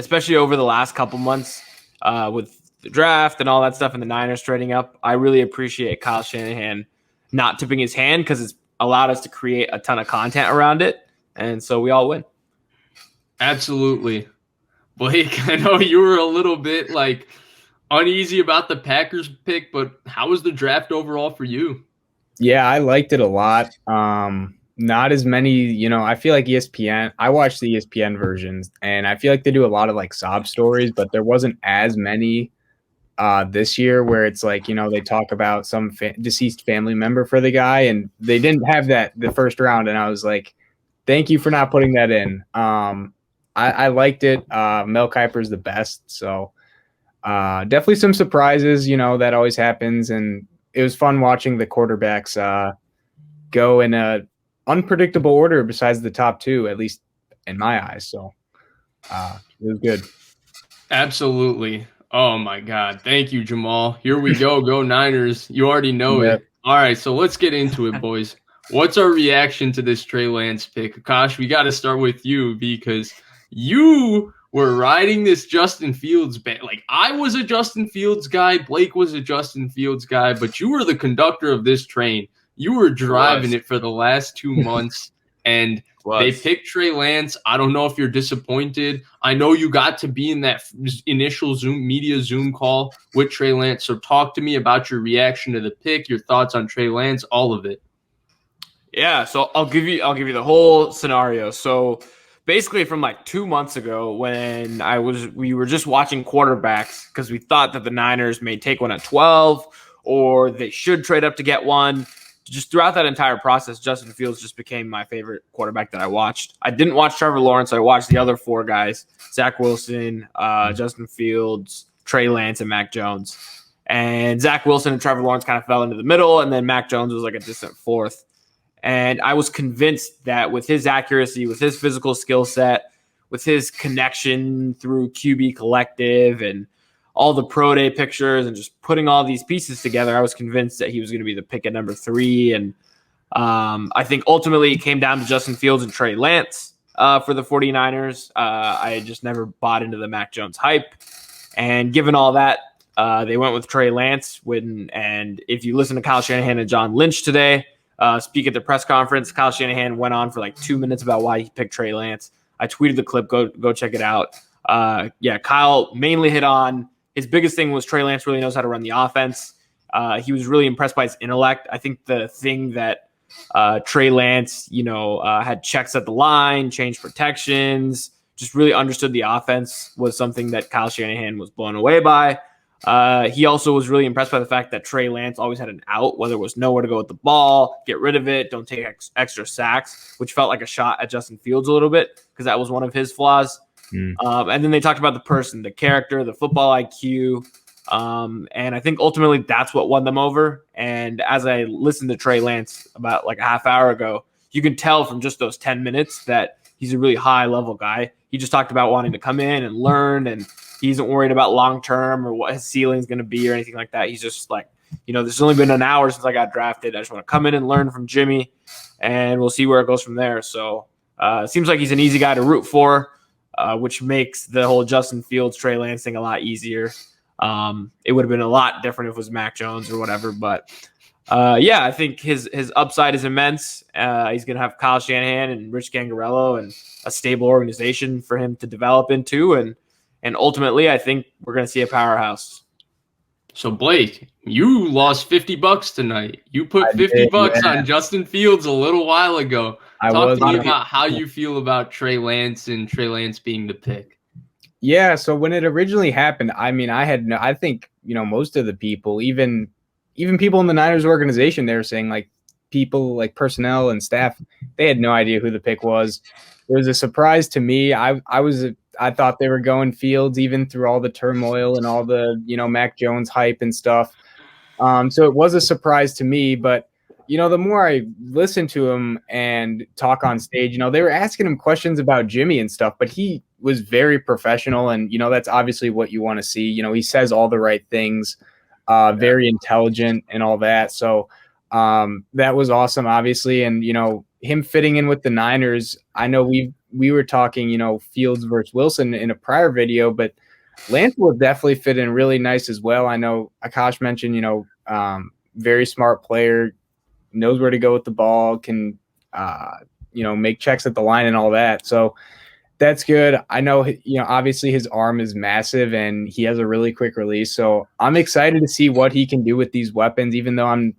especially over the last couple months with the draft and all that stuff and the Niners trading up. I really appreciate Kyle Shanahan not tipping his hand because it's allowed us to create a ton of content around it. And so we all win. Absolutely. Blake, I know you were a little bit uneasy about the Packers pick, but how was the draft overall for you? Yeah, I liked it a lot. Not as many, I feel like ESPN, I watched the ESPN versions and I feel like they do a lot of sob stories, but there wasn't as many this year where it's they talk about some deceased family member for the guy, and they didn't have that the first round. And I was like, thank you for not putting that in. I liked it. Mel Kiper's the best. So definitely some surprises, that always happens. And it was fun watching the quarterbacks go in a unpredictable order besides the top two, at least in my eyes. So it was good. Absolutely. Oh my God. Thank you, Jamal. Here we go. Go Niners. You already know it. All right. So let's get into it, boys. What's our reaction to this Trey Lance pick? Akash, we got to start with you because you were riding this Justin Fields band. I was a Justin Fields guy. Blake was a Justin Fields guy, but you were the conductor of this train. You were driving it for the last 2 months, and they picked Trey Lance. I don't know if you're disappointed. I know you got to be in that initial media Zoom call with Trey Lance. So talk to me about your reaction to the pick, your thoughts on Trey Lance, all of it. Yeah, so I'll give you the whole scenario. So basically from 2 months ago when we were just watching quarterbacks because we thought that the Niners may take one at 12 or they should trade up to get one. Just throughout that entire process, Justin Fields just became my favorite quarterback that I watched. I didn't watch Trevor Lawrence. I watched the other four guys, Zach Wilson, Justin Fields, Trey Lance, and Mac Jones. And Zach Wilson and Trevor Lawrence kind of fell into the middle, and then Mac Jones was a distant fourth. And I was convinced that with his accuracy, with his physical skill set, with his connection through QB Collective and all the pro day pictures and just putting all these pieces together, I was convinced that he was going to be the pick at number 3. And I think ultimately it came down to Justin Fields and Trey Lance for the 49ers. I just never bought into the Mac Jones hype. And given all that, they went with Trey Lance. And if you listen to Kyle Shanahan and John Lynch today speak at the press conference, Kyle Shanahan went on for 2 minutes about why he picked Trey Lance. I tweeted the clip. Go check it out. Kyle mainly hit on his biggest thing was Trey Lance really knows how to run the offense. He was really impressed by his intellect. I think the thing that Trey Lance, had checks at the line, changed protections, just really understood the offense was something that Kyle Shanahan was blown away by. He also was really impressed by the fact that Trey Lance always had an out, whether it was nowhere to go with the ball, get rid of it, don't take extra sacks, which felt like a shot at Justin Fields a little bit because that was one of his flaws. And then they talked about the person, the character, the football IQ. And I think ultimately that's what won them over. And as I listened to Trey Lance about a half hour ago, you can tell from just those 10 minutes that he's a really high level guy. He just talked about wanting to come in and learn, and he isn't worried about long term or what his ceiling is going to be or anything like that. He's just there's only been an hour since I got drafted. I just want to come in and learn from Jimmy, and we'll see where it goes from there. So it seems like he's an easy guy to root for. Which makes the whole Justin Fields, Trey Lance thing a lot easier. It would have been a lot different if it was Mac Jones or whatever. But, I think his upside is immense. He's going to have Kyle Shanahan and Rich Gangarello and a stable organization for him to develop into. And ultimately, I think we're going to see a powerhouse. So, Blake, you lost $50 tonight. You put $50 on Justin Fields a little while ago. Talk to me about how you feel about Trey Lance and Trey Lance being the pick. Yeah, so when it originally happened, I think most of the people, even people in the Niners organization, they were saying people personnel and staff, they had no idea who the pick was. It was a surprise to me. I thought they were going Fields even through all the turmoil and all the Mac Jones hype and stuff. So it was a surprise to me, but the more I listened to him and talk on stage, they were asking him questions about Jimmy and stuff, but he was very professional. And, that's obviously what you want to see. He says all the right things, very intelligent and all that. So that was awesome, obviously. And, him fitting in with the Niners, I know we were talking, Fields versus Wilson in a prior video, but Lance will definitely fit in really nice as well. I know Akash mentioned, very smart player, knows where to go with the ball, can, make checks at the line and all that. So that's good. I know, obviously his arm is massive and he has a really quick release. So I'm excited to see what he can do with these weapons, even though I'm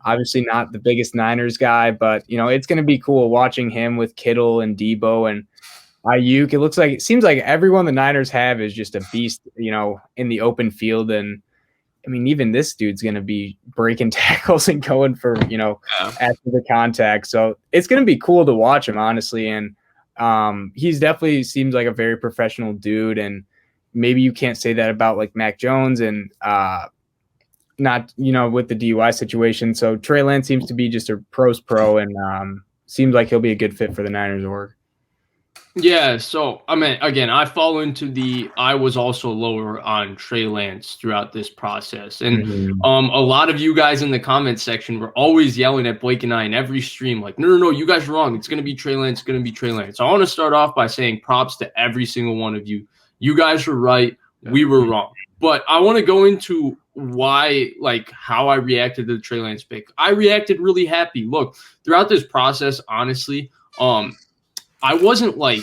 obviously not the biggest Niners guy, but, it's going to be cool watching him with Kittle and Debo and Ayuk. It seems like everyone the Niners have is just a beast, in the open field. And I mean, even this dude's going to be breaking tackles and going for, after the contact. So it's going to be cool to watch him, honestly. And he's definitely seems like a very professional dude. And maybe you can't say that about like Mac Jones and not, with the DUI situation. So Trey Lance seems to be just a pro's pro and seems like he'll be a good fit for the Niners org. Yeah, so I mean, again, I fall into I was also lower on Trey Lance throughout this process. And a lot of you guys in the comments section were always yelling at Blake and I in every stream, like, no, you guys are wrong. It's going to be Trey Lance. It's going to be Trey Lance. So I want to start off by saying props to every single one of you. You guys were right. We were wrong. But I want to go into how I reacted to the Trey Lance pick. I reacted really happy. Look, throughout this process, honestly, I wasn't like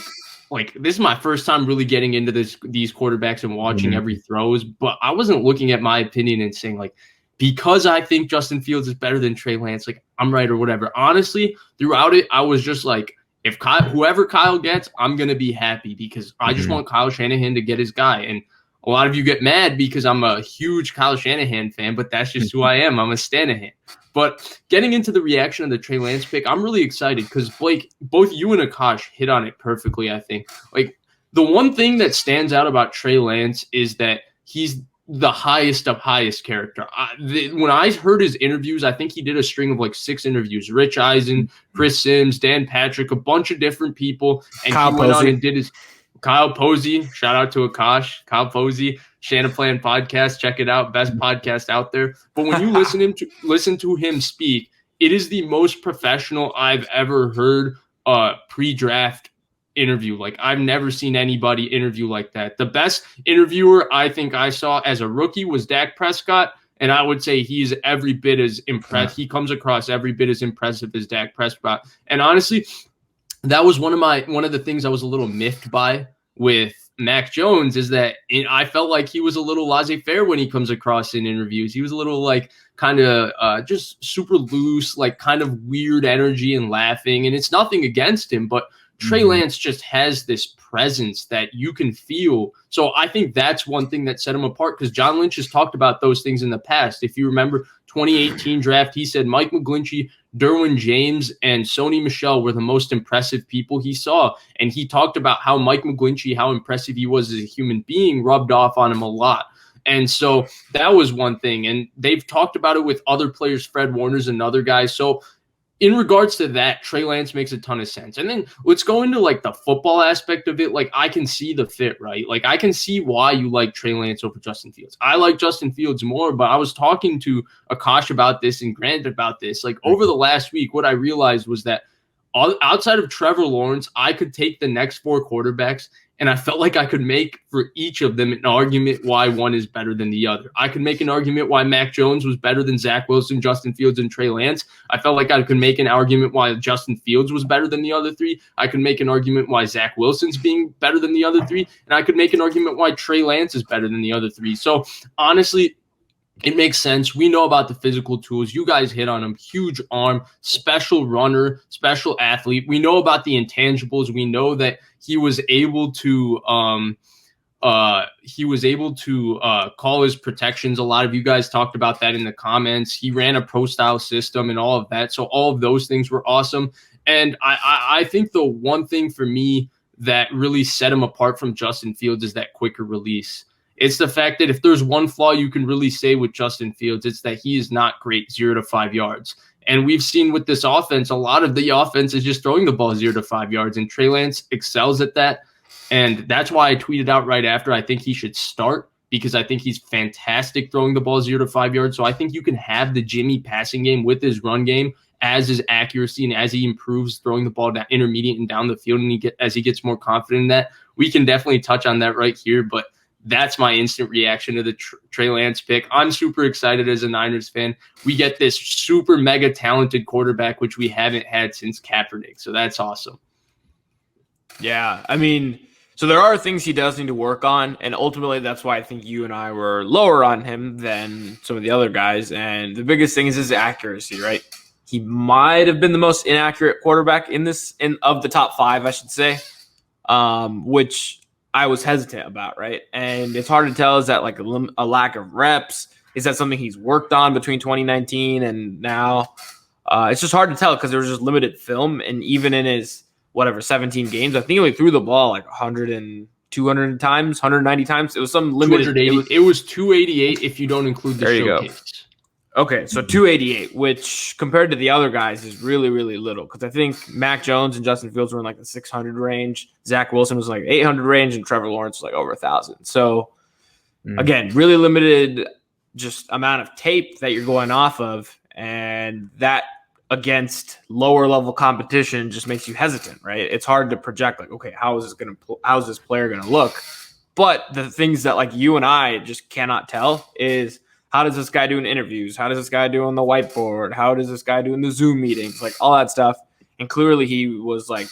this is my first time really getting into these quarterbacks and watching every throws, but I wasn't looking at my opinion and saying like, because I think Justin Fields is better than Trey Lance, like I'm right or whatever. Honestly, throughout it, I was just like, if whoever Kyle gets, I'm going to be happy because I just want Kyle Shanahan to get his guy. And a lot of you get mad because I'm a huge Kyle Shanahan fan, but that's just who I am. I'm a Stanahan. But getting into the reaction of the Trey Lance pick, I'm really excited because, Blake, both you and Akash hit on it perfectly, I think. Like, the one thing that stands out about Trey Lance is that he's the highest of highest character. When I heard his interviews, I think he did a string of like 6 interviews. Rich Eisen, Chris Sims, Dan Patrick, a bunch of different people. And Kyle he went Posey. on and did his Kyle Posey. Shout out to Akash. Kyle Posey. Shanaplan podcast, check it out, best podcast out there. But when you listen to him speak, it is the most professional I've ever heard pre-draft interview. Like I've never seen anybody interview like that. The best interviewer I think I saw as a rookie was Dak Prescott, and I would say he's every bit as impressed. He comes across every bit as impressive as Dak Prescott. And honestly, that was one of the things I was a little miffed by with Mac Jones is that I felt like he was a little laissez-faire when he comes across in interviews. He was a little like kind of just super loose, like kind of weird energy and laughing. And it's nothing against him, but Trey Lance just has this presence that you can feel. So I think that's one thing that set him apart because John Lynch has talked about those things in the past. If you remember 2018 draft, he said Mike McGlinchey, Derwin James, and Sony Michel were the most impressive people he saw. And he talked about how Mike McGlinchey, how impressive he was as a human being, rubbed off on him a lot. And so that was one thing. And they've talked about it with other players. Fred Warner's another guy. So in regards to that, Trey Lance makes a ton of sense. And then let's go into like the football aspect of it. Like I can see the fit, right? Like I can see why you like Trey Lance over Justin Fields. I like Justin Fields more, but I was talking to Akash about this and Grant about this. Like over the last week, what I realized was that outside of Trevor Lawrence, I could take the next 4 quarterbacks and I felt like I could make for each of them an argument why one is better than the other. I could make an argument why Mac Jones was better than Zach Wilson, Justin Fields, and Trey Lance. I felt like I could make an argument why Justin Fields was better than the other 3. I could make an argument why Zach Wilson's being better than the other 3. And I could make an argument why Trey Lance is better than the other 3. So honestly, it makes sense. We know about the physical tools. You guys hit on him. Huge arm, special runner, special athlete. We know about the intangibles. We know that he was able to call his protections. A lot of you guys talked about that in the comments. He ran a pro style system and all of that. So all of those things were awesome. And I think the one thing for me that really set him apart from Justin Fields is that quicker release. It's the fact that if there's one flaw you can really say with Justin Fields, it's that he is not great 0 to 5 yards. And we've seen with this offense, a lot of the offense is just throwing the ball 0 to 5 yards. And Trey Lance excels at that. And that's why I tweeted out right after, I think he should start because I think he's fantastic throwing the ball 0 to 5 yards. So I think you can have the Jimmy passing game with his run game as his accuracy and as he improves throwing the ball down intermediate and down the field, and as he gets more confident in that, we can definitely touch on that right here. But that's my instant reaction to the Trey Lance pick. I'm super excited as a Niners fan. We get this super mega talented quarterback, which we haven't had since Kaepernick. So that's awesome. Yeah, I mean, so there are things he does need to work on, and ultimately that's why I think you and I were lower on him than some of the other guys. And the biggest thing is his accuracy, right? He might have been the most inaccurate quarterback of the top 5, I should say, which I was hesitant about, right? And it's hard to tell, is that like a lack of reps? Is that something he's worked on between 2019 and now? It's just hard to tell because there was just limited film, and even in his 17 games, I think he only threw the ball like 100 and 200 times, 190 times. It was some limited. It was 288 if you don't include the showcase. Okay, so 288, which compared to the other guys is really, really little. Because I think Mac Jones and Justin Fields were in like the 600 range. Zach Wilson was like 800 range, and Trevor Lawrence was like over 1,000. So again, really limited just amount of tape that you're going off of, and that against lower level competition just makes you hesitant, right? It's hard to project like, okay, how is this player going to look? But the things that like you and I just cannot tell is, how does this guy do in interviews? How does this guy do on the whiteboard? How does this guy do in the Zoom meetings? Like all that stuff. And clearly he was like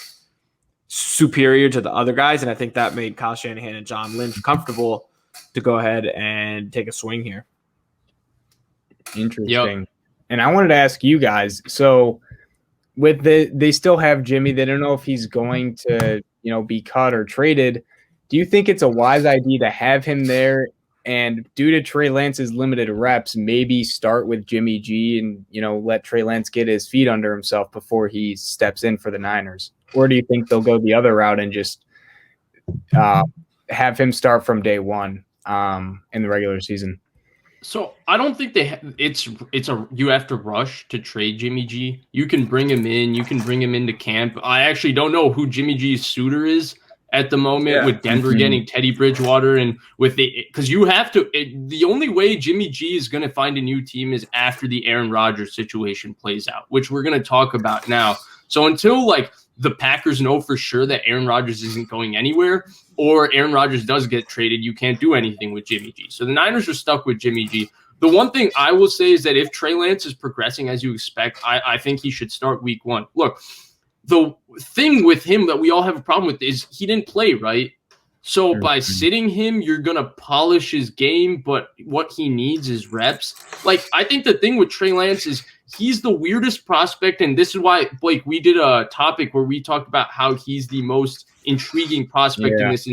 superior to the other guys. And I think that made Kyle Shanahan and John Lynch comfortable to go ahead and take a swing here. Interesting. Yep. And I wanted to ask you guys, so with they still have Jimmy. They don't know if he's going to, be cut or traded. Do you think it's a wise idea to have him there? And due to Trey Lance's limited reps, maybe start with Jimmy G and, let Trey Lance get his feet under himself before he steps in for the Niners? Or do you think they'll go the other route and just have him start from day one in the regular season? So I don't think you have to rush to trade Jimmy G. You can bring him in. You can bring him into camp. I actually don't know who Jimmy G's suitor is at the moment, with Denver getting Teddy Bridgewater, and because you have to, the only way Jimmy G is going to find a new team is after the Aaron Rodgers situation plays out, which we're going to talk about now. So until like the Packers know for sure that Aaron Rodgers isn't going anywhere, or Aaron Rodgers does get traded, you can't do anything with Jimmy G. So the Niners are stuck with Jimmy G. The one thing I will say is that if Trey Lance is progressing as you expect, I think he should start week 1. Look, the thing with him that we all have a problem with is he didn't play, right? So by sitting him, you're going to polish his game, but what he needs is reps. Like, I think the thing with Trey Lance is he's the weirdest prospect, and this is why, Blake, we did a topic where we talked about how he's the most intriguing prospect in this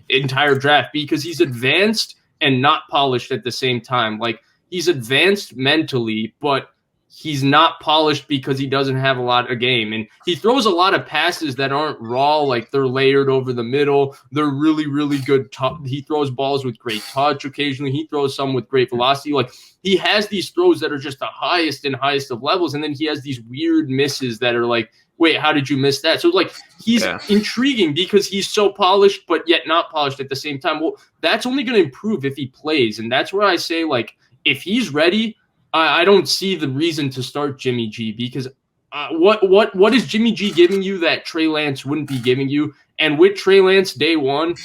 entire draft, because he's advanced and not polished at the same time. Like, he's advanced mentally, but he's not polished because he doesn't have a lot of game. And he throws a lot of passes that aren't raw, like they're layered over the middle. They're really, really good. He throws balls with great touch occasionally. He throws some with great velocity. Like, he has these throws that are just the highest and highest of levels. And then he has these weird misses that are like, wait, how did you miss that? So like, he's intriguing because he's so polished, but yet not polished at the same time. Well, that's only going to improve if he plays. And that's where I say, like, if he's ready, I don't see the reason to start Jimmy G, because what is Jimmy G giving you that Trey Lance wouldn't be giving you? And with Trey Lance day one,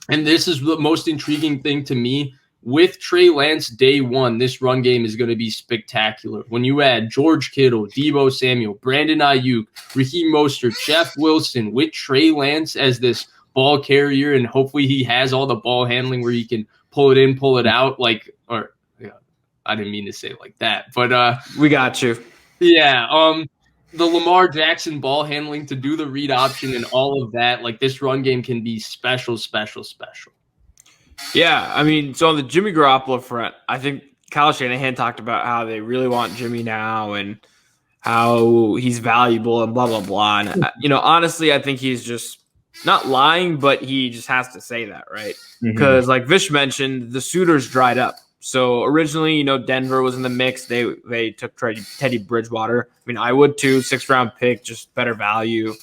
and this is the most intriguing thing to me, with Trey Lance day one, this run game is going to be spectacular. When you add George Kittle, Deebo Samuel, Brandon Ayuk, Raheem Mostert, Jeff Wilson, with Trey Lance as this ball carrier, and hopefully he has all the ball handling where he can pull it in, pull it out, I didn't mean to say it like that, but we got you. Yeah, the Lamar Jackson ball handling to do the read option and all of that, like, this run game can be special. Yeah, I mean, so on the Jimmy Garoppolo front, I think Kyle Shanahan talked about how they really want Jimmy now and how he's valuable and blah, blah, blah. And, honestly, I think he's just not lying, but he just has to say that, right? Because like Vish mentioned, the suitors dried up. So originally, Denver was in the mix. They took Teddy Bridgewater. I mean, I would too. 6th-round pick, just better value.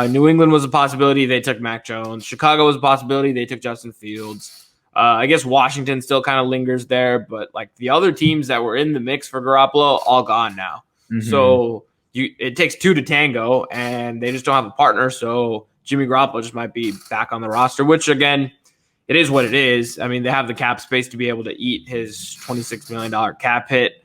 New England was a possibility. They took Mac Jones. Chicago was a possibility. They took Justin Fields. I guess Washington still kind of lingers there, but like the other teams that were in the mix for Garoppolo, all gone now. So it takes two to tango, and they just don't have a partner. So Jimmy Garoppolo just might be back on the roster, which again, it is what it is. I mean, they have the cap space to be able to eat his $26 million cap hit.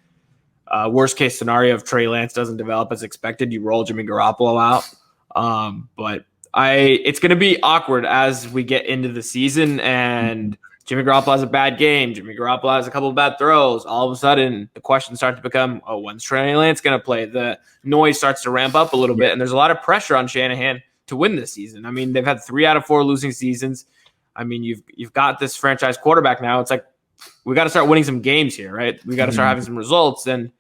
Worst case scenario, if Trey Lance doesn't develop as expected, you roll Jimmy Garoppolo out. But it's going to be awkward as we get into the season, and Jimmy Garoppolo has a bad game. Jimmy Garoppolo has a couple of bad throws. All of a sudden, the questions start to become, when's Trey Lance going to play? The noise starts to ramp up a little bit, and there's a lot of pressure on Shanahan to win this season. I mean, they've had 3 out of 4 losing seasons. I mean, you've got this franchise quarterback now. It's like we got to start winning some games here, right? We got to start having some results, and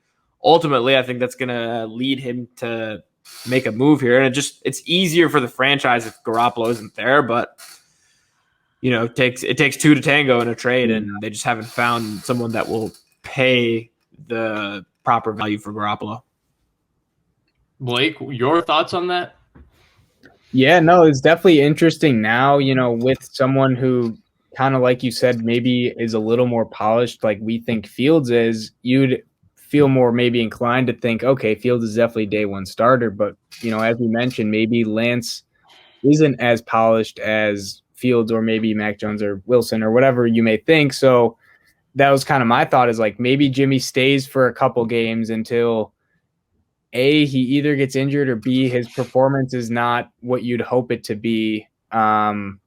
ultimately, I think that's going to lead him to make a move here. And it's easier for the franchise if Garoppolo isn't there, but it takes 2 to tango in a trade, and they just haven't found someone that will pay the proper value for Garoppolo. Blake, your thoughts on that? Yeah, no, it's definitely interesting now, with someone who kind of, like you said, maybe is a little more polished like we think Fields is. You'd feel more maybe inclined to think, okay, Fields is definitely day one starter. But, as we mentioned, maybe Lance isn't as polished as Fields or maybe Mac Jones or Wilson or whatever you may think. So that was kind of my thought, is like maybe Jimmy stays for a couple games until A, he either gets injured, or B, his performance is not what you'd hope it to be. And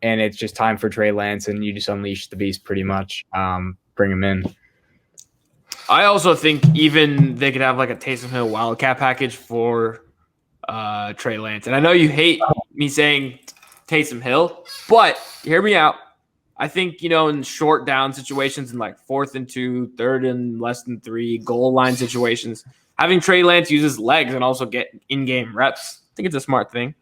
it's just time for Trey Lance, and you just unleash the beast pretty much. Bring him in. I also think even they could have like a Taysom Hill wildcat package for Trey Lance. And I know you hate me saying Taysom Hill, but hear me out. I think, in short down situations, in like 4th and 2, 3rd and less than 3, goal line situations, having Trey Lance use his legs and also get in-game reps, I think it's a smart thing.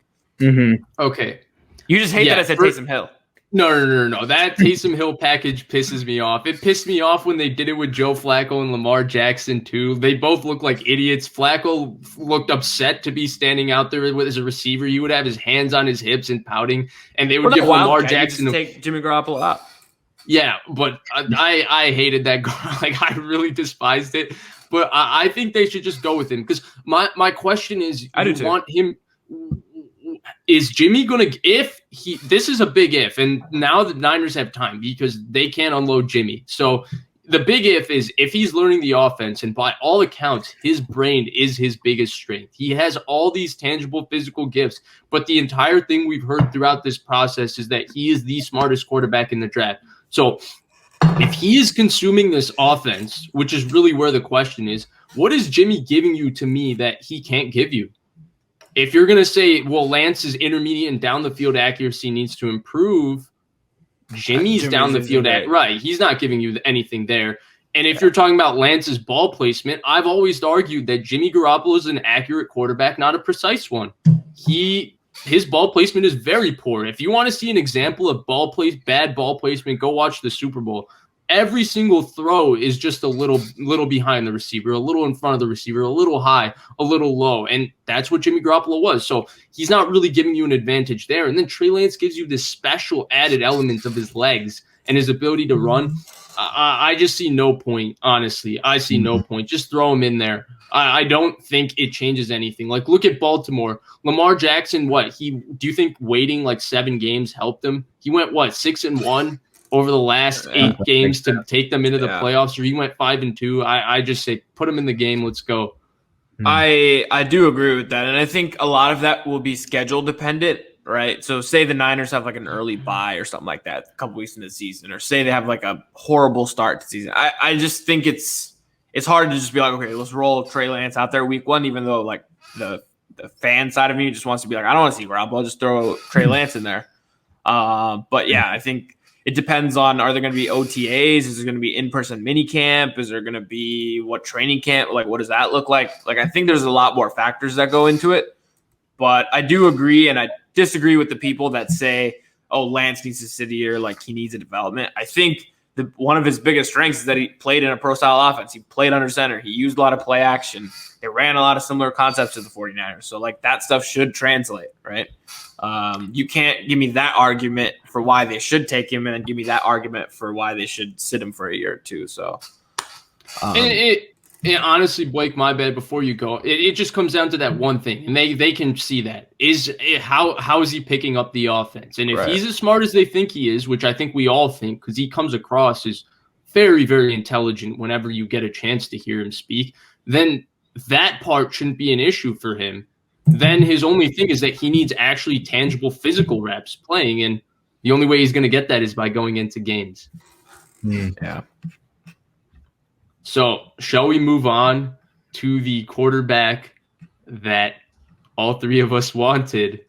Okay. You just hate that I said Taysom Hill. No. That Taysom Hill package pisses me off. It pissed me off when they did it with Joe Flacco and Lamar Jackson too. They both look like idiots. Flacco looked upset to be standing out there as a receiver. He would have his hands on his hips and pouting, and they would give Lamar Jackson take Jimmy Garoppolo out. Yeah, but I hated that. Like, I really despised it. But I think they should just go with him, because my question is, want him? Is Jimmy going to, this is a big if, and now the Niners have time because they can't unload Jimmy. So the big if is if he's learning the offense, and by all accounts, his brain is his biggest strength. He has all these tangible physical gifts, but the entire thing we've heard throughout this process is that he is the smartest quarterback in the draft. So if he is consuming this offense, which is really where the question is, what is Jimmy giving you to me that he can't give you? If you're going to say, well, Lance's intermediate and down the field accuracy needs to improve, Jimmy's down the field right. He's not giving you anything there. And if you're talking about Lance's ball placement, I've always argued that Jimmy Garoppolo is an accurate quarterback, not a precise one. His ball placement is very poor. If you want to see an example of bad ball placement, go watch the Super Bowl. Every single throw is just a little behind the receiver, a little in front of the receiver, a little high, a little low. And that's what Jimmy Garoppolo was. So he's not really giving you an advantage there. And then Trey Lance gives you this special added element of his legs and his ability to run. I just see no point, honestly. I see no point. Just throw him in there. I don't think it changes anything. Like, look at Baltimore. Lamar Jackson, do you think waiting like 7 games helped him? He went, 6-1? Over the last 8 games to take them into the playoffs, or he went 5-2. I just say put him in the game. Let's go. I do agree with that, and I think a lot of that will be schedule dependent, right? So say the Niners have like an early bye or something like that, a couple weeks into the season, or say they have like a horrible start to the season. I just think it's hard to just be like, okay, let's roll Trey Lance out there week 1, even though like the fan side of me just wants to be like, I don't want to see Garoppolo, just throw Trey Lance in there. But yeah, I think it depends on, are there going to be OTAs? Is there going to be in-person mini camp? Is there going to be what training camp? Like, what does that look like? Like, I think there's a lot more factors that go into it. But I do agree, and I disagree with the people that say, oh, Lance needs to sit here, like he needs a development. I think one of his biggest strengths is that he played in a pro-style offense. He played under center. He used a lot of play action. They ran a lot of similar concepts to the 49ers. So, like, that stuff should translate, right? You can't give me that argument for why they should take him and then give me that argument for why they should sit him for a year or two. So, And honestly, Blake, my bad. Before you go, it just comes down to that one thing, and they can see that how is he picking up the offense, and if he's as smart as they think he is, which I think we all think, because he comes across as very, very intelligent whenever you get a chance to hear him speak, then that part shouldn't be an issue for him. Then his only thing is that he needs actually tangible physical reps playing, and the only way he's going to get that is by going into games. Yeah. So, shall we move on to the quarterback that all three of us wanted?